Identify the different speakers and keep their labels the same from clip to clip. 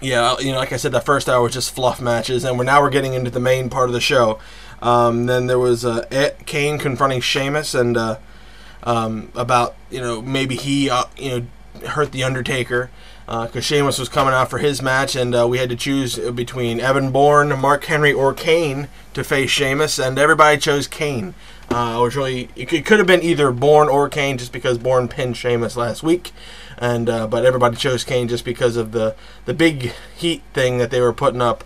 Speaker 1: Yeah, like I said, the first hour was just fluff matches, and we're getting into the main part of the show. Then there was Kane confronting Sheamus, and about maybe he hurt the Undertaker, because Sheamus was coming out for his match, and we had to choose between Evan Bourne, Mark Henry, or Kane to face Sheamus, and everybody chose Kane. It could have been either Bourne or Kane, just because Bourne pinned Sheamus last week. And but everybody chose Kane just because of the big heat thing that they were putting up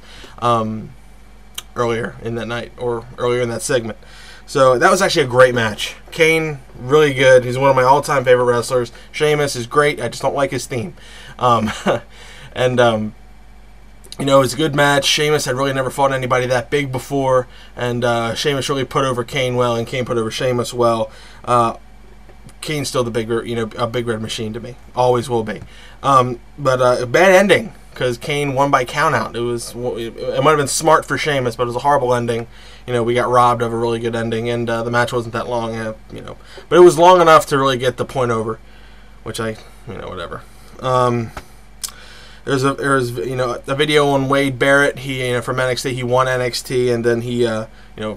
Speaker 1: earlier in that night, or earlier in that segment. So that was actually a great match. Kane, really good. He's one of my all-time favorite wrestlers. Sheamus is great. I just don't like his theme. It was a good match. Sheamus had really never fought anybody that big before, and Sheamus really put over Kane well, and Kane put over Sheamus well. Kane's still the a big red machine to me. Always will be. But a bad ending, because Kane won by countout. It might have been smart for Sheamus, but it was a horrible ending. We got robbed of a really good ending, and the match wasn't that long. But it was long enough to really get the point over, which whatever. There's a video on Wade Barrett. He from NXT. He won NXT, and then he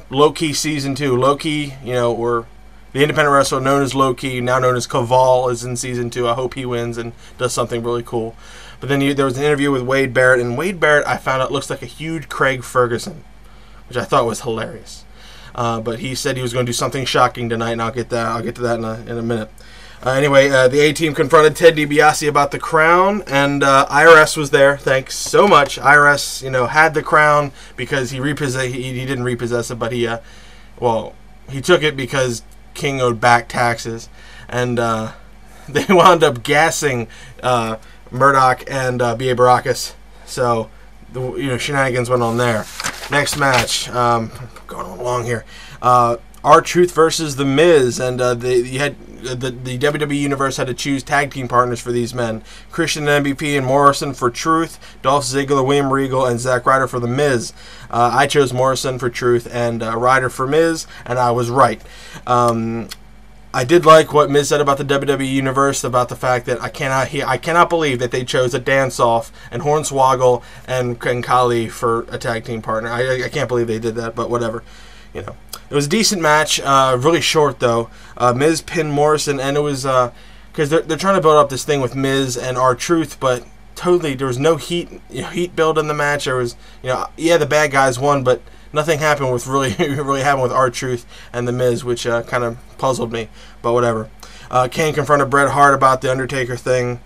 Speaker 1: Low-Key Season 2. Low-Key, or the independent wrestler known as Low-Key, now known as Kaval, is in Season 2. I hope he wins and does something really cool. But then there was an interview with Wade Barrett, and Wade Barrett, I found out, looks like a huge Craig Ferguson, which I thought was hilarious. But he said he was going to do something shocking tonight, and I'll get to that in a minute. Anyway, the A-Team confronted Ted DiBiase about the crown, and IRS was there. Thanks so much. IRS, had the crown because he didn't repossess it, but he took it because King owed back taxes, and they wound up gassing Murdoch and B.A. Baracus. So shenanigans went on there. Next match, going on long here. R-Truth versus The Miz, and you had the WWE Universe had to choose tag team partners for these men. Christian and MVP and Morrison for Truth, Dolph Ziggler, William Regal, and Zack Ryder for The Miz. I chose Morrison for Truth and Ryder for Miz, and I was right. I did like what Miz said about the WWE Universe, about the fact that I cannot believe that they chose a dance-off and Hornswoggle and Kali for a tag team partner. I can't believe they did that, but whatever. It was a decent match, really short though. Miz pinned Morrison, and it was because they're trying to build up this thing with Miz and R-Truth, but totally there was no heat build in the match. There was the bad guys won, but nothing happened with really happened with R-Truth and the Miz, which kind of puzzled me. But whatever. Kane confronted Bret Hart about the Undertaker thing.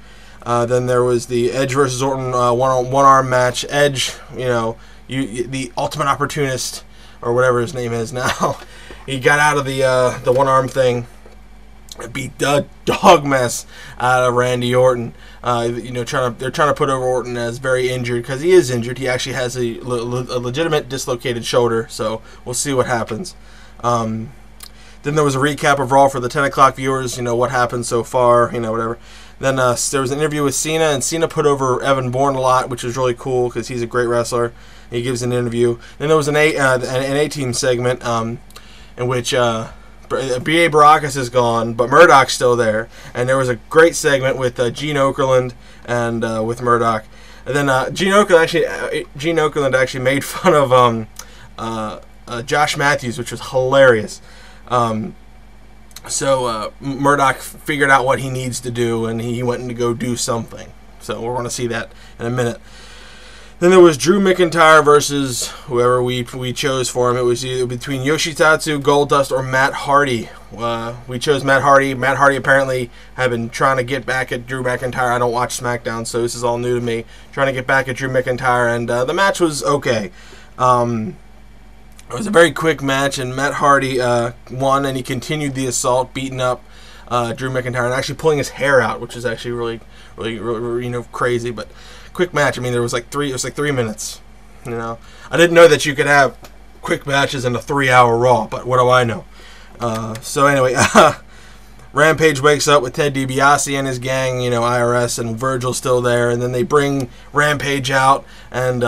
Speaker 1: Then there was the Edge versus Orton one arm match. Edge, the ultimate opportunist, or whatever his name is now, he got out of the one-arm thing, beat the dog mess out of Randy Orton. They're trying to put over Orton as very injured, because he is injured. He actually has a legitimate dislocated shoulder, so we'll see what happens. Then there was a recap of Raw for the 10 o'clock viewers, what happened so far, whatever. Then there was an interview with Cena, and Cena put over Evan Bourne a lot, which was really cool because he's a great wrestler. He gives an interview. Then there was an A-Team segment in which B.A. Baracus is gone, but Murdoch's still there. And there was a great segment with Gene Okerlund and with Murdoch. And then Gene Okerlund actually made fun of Josh Matthews, which was hilarious. So Murdoch figured out what he needs to do, and he went to go do something. So we're going to see that in a minute. Then there was Drew McIntyre versus whoever we chose for him. It was either between Yoshitatsu, Goldust, or Matt Hardy. We chose Matt Hardy. Matt Hardy apparently had been trying to get back at Drew McIntyre. I don't watch SmackDown, so this is all new to me. Trying to get back at Drew McIntyre, and the match was okay. It was a very quick match, and Matt Hardy won, and he continued the assault, beating up Drew McIntyre, and actually pulling his hair out, which is actually really crazy, but quick match. I mean, it was like 3 minutes. I didn't know that you could have quick matches in a 3-hour Raw, but what do I know? So anyway, Rampage wakes up with Ted DiBiase and his gang, IRS, and Virgil's still there, and then they bring Rampage out, and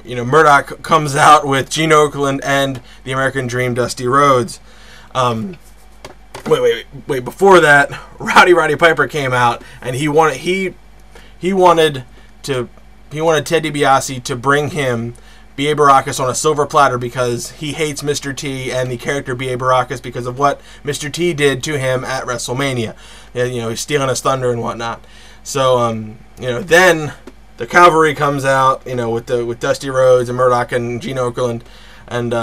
Speaker 1: Murdoch comes out with Gene Okerlund and the American Dream, Dusty Rhodes. Wait! Before that, Roddy Piper came out, and he wanted Ted DiBiase to bring him B.A. Baracus on a silver platter because he hates Mr. T and the character B.A. Baracus because of what Mr. T did to him at WrestleMania. You know, he's stealing his thunder and whatnot. So, you know, then the cavalry comes out, you know, with Dusty Rhodes and Murdoch and Gene Okerlund, and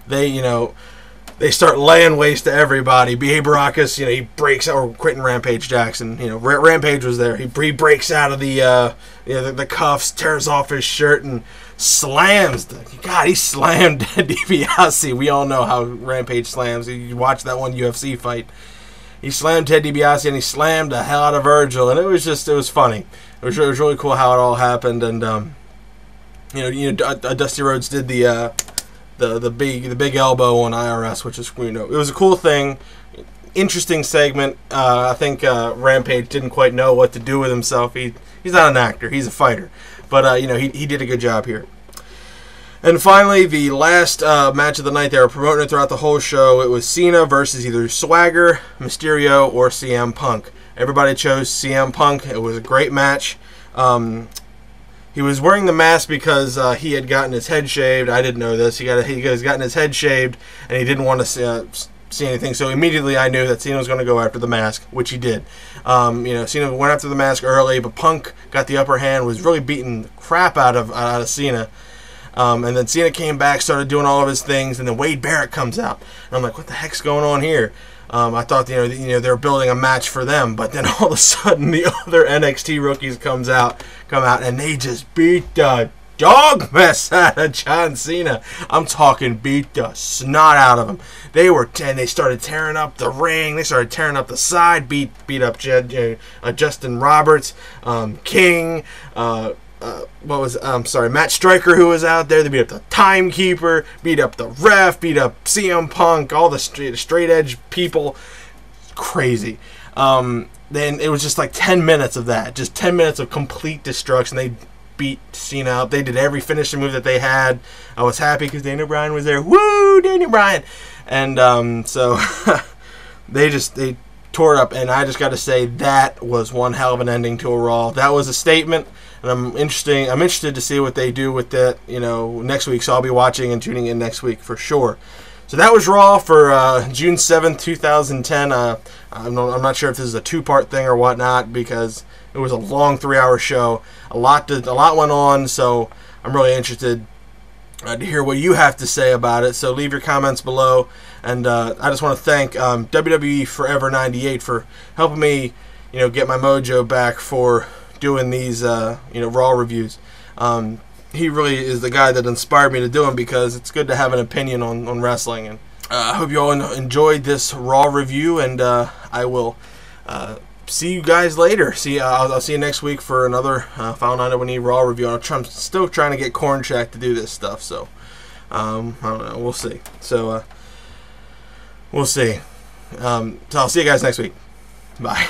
Speaker 1: they start laying waste to everybody. B.A. Baracus, you know, he breaks out, or quitting Rampage Jackson. You know, Rampage was there. He breaks out of the cuffs, tears off his shirt, and slams. He slammed DiBiase. We all know how Rampage slams. You watch that one UFC fight. He slammed Ted DiBiase, and he slammed the hell out of Virgil, and it was funny. It was really cool how it all happened, and Dusty Rhodes did the big elbow on IRS, which is, you know, it was a cool thing, interesting segment. I think Rampage didn't quite know what to do with himself. He's not an actor, he's a fighter, but you know, he did a good job here. And finally, the last match of the night, they were promoting it throughout the whole show. It was Cena versus either Swagger, Mysterio, or CM Punk. Everybody chose CM Punk. It was a great match. He was wearing the mask because he had gotten his head shaved. I didn't know this. He has gotten his head shaved, and he didn't want to see anything. So immediately I knew that Cena was going to go after the mask, which he did. You know, Cena went after the mask early, but Punk got the upper hand, was really beating the crap out of Cena. And then Cena came back, started doing all of his things, and then Wade Barrett comes out. And I'm like, what the heck's going on here? I thought, you know, they were building a match for them, but then all of a sudden the other NXT rookies come out, and they just beat the dog mess out of John Cena. I'm talking beat the snot out of him. They started tearing up the ring. They started tearing up the side. Beat up Justin Roberts, King. Matt Striker, who was out there. They beat up the timekeeper, beat up the ref, beat up CM Punk, all the straight edge people. Crazy. Then it was just like 10 minutes of that. Just 10 minutes of complete destruction. They beat Cena up. They did every finishing move that they had. I was happy because Daniel Bryan was there. Woo, Daniel Bryan! And so they tore it up. And I just got to say, that was one hell of an ending to a Raw. That was a statement. And I'm interested to see what they do with that, you know, next week. So I'll be watching and tuning in next week for sure. So that was Raw for June 7th, 2010. I'm not sure if this is a two-part thing or whatnot because it was a long 3-hour show. A lot went on, so I'm really interested to hear what you have to say about it. So leave your comments below. And I just want to thank WWE Forever 98 for helping me, you know, get my mojo back for doing these Raw reviews. He really is the guy that inspired me to do them because it's good to have an opinion on wrestling. And I hope you all enjoyed this Raw review, and I will see you guys later. I'll see you next week for another File91e Raw review. I'm still trying to get Corncheck to do this stuff, so I don't know. We'll see. So we'll see. So I'll see you guys next week. Bye.